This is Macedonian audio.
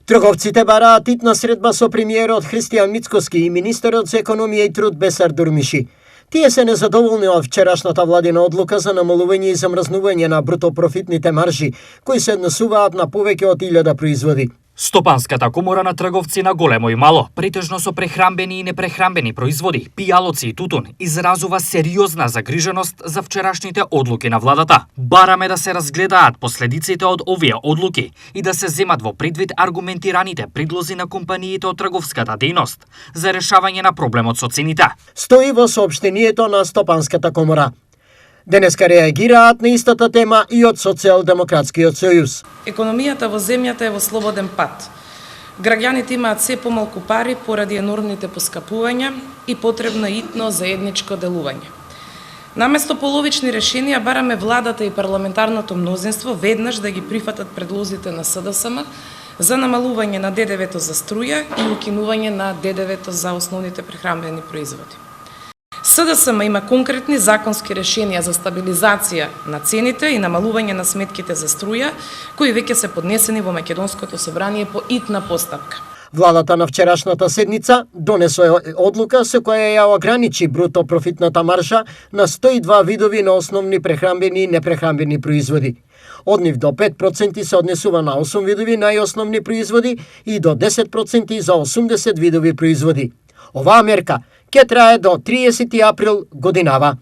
Трговците бараат итна средба со премиерот Христијан Мицкоски и министерот за економија и труд Бесар Дурмиши. Тие се незадоволни од вчерашната владина одлука за намалување и замрзнување на бруто профитните маржи, кои се однесуваат на повеќе од 1000 производи. Стопанската комора на трговци на големо и мало, претежно со прехрамбени и непрехрамбени производи, пијалоци и тутун, изразува сериозна загриженост за вчерашните одлуки на владата. Бараме да се разгледаат последиците од овие одлуки и да се земат во предвид аргументираните предлози на компаниите од трговската дејност за решавање на проблемот со цените. Стои во соопштението на Стопанската комора. Денеска реагираат на истата тема и од Социјалдемократскиот сојуз. Економијата во земјата е во слободен пат. Граѓаните имаат се помалку пари поради енормните поскапувања и потребно итно заедничко делување. Наместо половични решенија бараме владата и парламентарното мнозинство веднаш да ги прифатат предлозите на СДСМ за намалување на ДДВ-то за струја и укинување на ДДВ-то за основните прехранбени производи. СДСМ има конкретни законски решенија за стабилизација на цените и намалување на сметките за струја, кои веќе се поднесени во Македонското собрание по итна постапка. Владата на вчерашната седница донесе одлука со која ја ограничи бруто профитната маржа на 102 видови на основни прехранбени и непрехранбени производи. Од нив до 5% се однесува на 8 видови најосновни производи и до 10% за 80 видови производи. Оваа мерка ќе трае до 30 април годинава.